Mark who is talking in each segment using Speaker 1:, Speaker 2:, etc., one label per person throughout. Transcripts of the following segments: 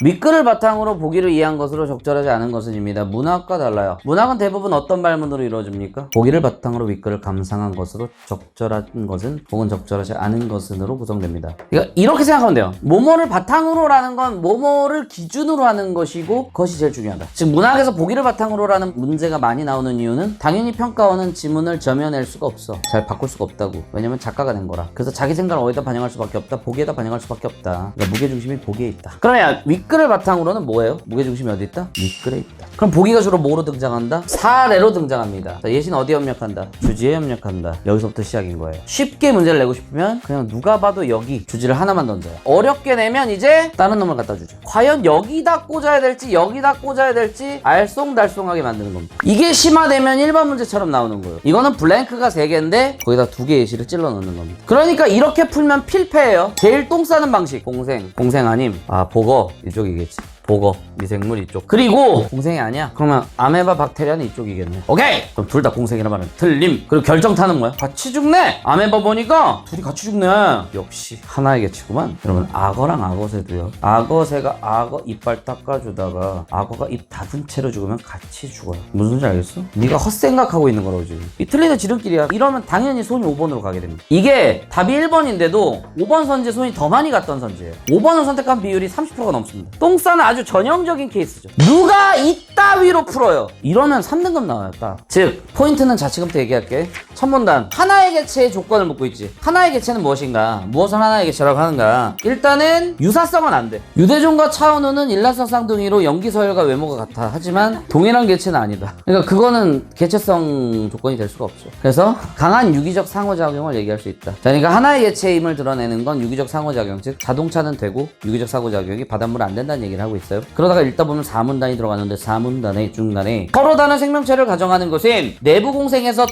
Speaker 1: 윗글을 바탕으로 보기를 이해한 것으로 적절하지 않은 것은입니다. 문학과 달라요. 문학은 대부분 어떤 말문으로 이루어집니까? 보기를 바탕으로 윗글을 감상한 것으로 적절한 것은 혹은 적절하지 않은 것은으로 구성됩니다. 그러니까 이렇게 생각하면 돼요. 뭐뭐를 바탕으로라는 건 뭐뭐를 기준으로 하는 것이고 그것이 제일 중요하다. 즉 문학에서 보기를 바탕으로라는 문제가 많이 나오는 이유는 당연히 평가원은 지문을 점여낼 수가 없어. 잘 바꿀 수가 없다고. 왜냐면 작가가 된 거라. 그래서 자기 생각을 어디다 반영할 수밖에 없다. 보기에다 반영할 수밖에 없다. 그러니까 무게중심이 보기에 있다. 그러면 윗글을 바탕으로는 뭐예요? 무게중심이 어디 있다? 윗글에 있다. 그럼 보기가 주로 뭐로 등장한다? 사례로 등장합니다. 자, 예시는 어디에 협력한다? 주지에 협력한다. 여기서부터 시작인 거예요. 쉽게 문제를 내고 싶으면 그냥 누가 봐도 여기 주지를 하나만 던져요. 어렵게 내면 이제 다른 놈을 갖다 주죠. 과연 여기다 꽂아야 될지 여기다 꽂아야 될지 알쏭달쏭하게 만드는 겁니다. 이게 심화되면 1번 문제처럼 나오는 거예요. 이거는 블랭크가 3개인데 거기다 2개 예시를 찔러 넣는 겁니다. 그러니까 이렇게 풀면 필패예요. 제일 똥 싸는 방식. 공생 아님. 아, 보거 이쪽이겠지. 보거, 미생물 이쪽. 그리고 공생이 아니야? 그러면 아메바 박테리아는 이쪽이겠네. 오케이! 그럼 둘 다 공생이라 말은 틀림. 그리고 결정타는 뭐야? 같이 죽네! 아메바 보니까 둘이 같이 죽네. 역시 하나의 개체구만. 여러분, 악어랑 악어새도요. 악어새가 악어 이빨 닦아주다가 악어가 입 닫은 채로 죽으면 같이 죽어요. 무슨 소리인지 알겠어? 네가 헛생각하고 있는 거라고 지금. 이 틀리는 지름길이야. 이러면 당연히 손이 5번으로 가게 됩니다. 이게 답이 1번인데도 5번 선지에 손이 더 많이 갔던 선지예요. 5번을 선택한 비율이 30%가 넘습니다. 똥 싸는 아주 전형적인 케이스죠. 누가 이따위로 풀어요? 이러면 3등급 나와요, 딱. 즉, 포인트는 자치금부터 얘기할게. 첫 문단, 하나의 개체의 조건을 묻고 있지. 하나의 개체는 무엇인가? 무엇을 하나의 개체라고 하는가? 일단은 유사성은 안 돼. 유대종과 차은우는 일란성 쌍둥이로 연기 서열과 외모가 같아. 하지만 동일한 개체는 아니다. 그러니까 그거는 개체성 조건이 될 수가 없죠. 그래서 강한 유기적 상호작용을 얘기할 수 있다. 자, 그러니까 하나의 개체임을 드러내는 건 유기적 상호작용, 즉 자동차는 되고 유기적 상호작용이 바닷물 안 된다는 얘기를 하고 있어요. 그러다가 읽다 보면 4문단이 들어가는데 4문단의 중간에 서로 다른 생명체를 가정하는 것은 내부 공생에서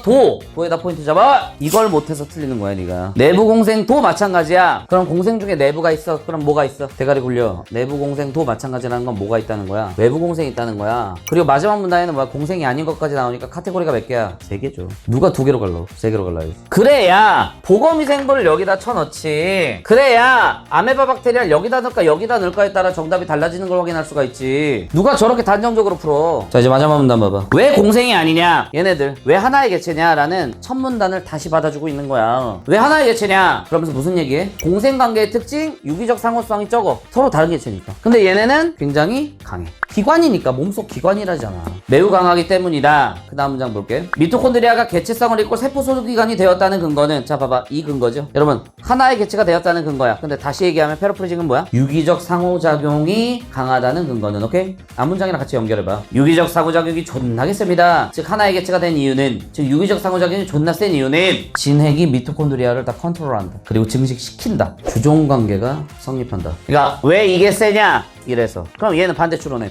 Speaker 1: 도에다 포인트 잡아. 이걸 못해서 틀리는 거야 네가. 내부 공생 도 마찬가지야. 그럼 공생 중에 내부가 있어. 그럼 뭐가 있어? 대가리 굴려. 내부 공생 도 마찬가지라는 건 뭐가 있다는 거야? 외부 공생이 있다는 거야. 그리고 마지막 문단에는 뭐야? 공생이 아닌 것까지 나오니까 카테고리가 몇 개야? 3개죠. 누가 2개로 갈라? 3개로 갈라야지. 그래야 보거미생물을 여기다 쳐넣지. 그래야 아메바 박테리아를 여기다 넣을까 여기다 넣을까에 따라 정답이 달라지는 걸 확인할 수가 있지. 누가 저렇게 단정적으로 풀어? 자, 이제 마지막 문단 봐봐. 왜 공생이 아니냐? 얘네들 왜 하나의 개체냐라는 첫 문단을 다시 받아주고 있는 거야. 왜 하나의 개체냐? 그러면서 무슨 얘기해? 공생관계의 특징, 유기적 상호성이 적어. 서로 다른 개체니까. 근데 얘네는 굉장히 강해. 기관이니까, 몸속 기관이라잖아. 매우 강하기 때문이다. 그 다음 문장 볼게. 미토콘드리아가 개체성을 잃고 세포 소수기관이 되었다는 근거는, 자 봐봐, 이 근거죠. 여러분, 하나의 개체가 되었다는 근거야. 근데 다시 얘기하면 페로프리징은 뭐야? 유기적 상호작용이 강하다는 근거는. 오케이? 앞 문장이랑 같이 연결해봐. 유기적 상호작용이 존나게 셉니다. 즉 하나의 개체가 된 이유는, 즉 유기적 상호작용이 존나 센 이유는 진핵이 미토콘드리아를 다 컨트롤한다. 그리고 증식시킨다. 주종관계가 성립한다. 그러니까 왜 이게 세냐? 이래서. 그럼 얘는 반대 추론해.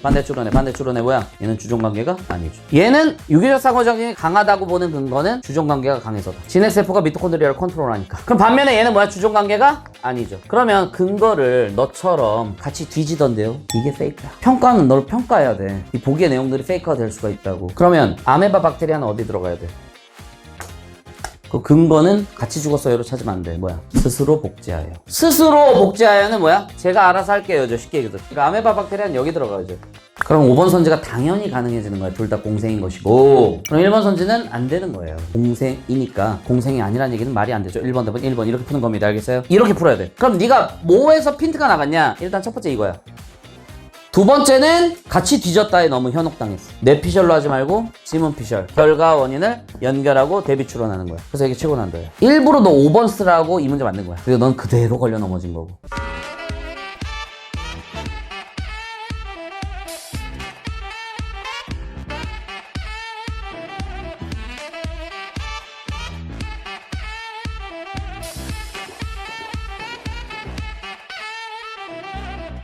Speaker 1: 뭐야? 얘는 주종관계가 아니죠. 얘는 유기적 상호작용이 강하다고 보는 근거는 주종관계가 강해서다. 진핵세포가 미토콘드리아를 컨트롤하니까. 그럼 반면에 얘는 뭐야? 주종관계가 아니죠. 그러면 근거를 너처럼 같이 뒤지던데요. 이게 페이크야. 평가는 널 평가해야 돼. 이 보기의 내용들이 페이크가 될 수가 있다고. 그러면 아메바 박테리아는 어디 들어가야 돼? 그 근거는 같이 죽었어요로 찾으면 안 돼. 뭐야? 스스로 복제하여. 스스로 복제하여는 뭐야? 제가 알아서 할게요죠. 쉽게 얘기해서. 그러니까 아메바 박테리아는 여기 들어가야죠. 그럼 5번 선지가 당연히 가능해지는 거야. 둘 다 공생인 것이고. 그럼 1번 선지는 안 되는 거예요. 공생이니까 공생이 아니라는 얘기는 말이 안 되죠. 1번 답은 1번 이렇게 푸는 겁니다. 알겠어요? 이렇게 풀어야 돼. 그럼 네가 뭐에서 핀트가 나갔냐? 일단 첫 번째 이거야. 두 번째는 같이 뒤졌다에 너무 현혹당했어. 뇌피셜로 하지 말고 지문피셜. 결과 원인을 연결하고 대비 추론하는 거야. 그래서 이게 최고 난도야. 일부러 너 5번 쓰라고 이 문제 만든 거야. 그리고 넌 그대로 걸려 넘어진 거고.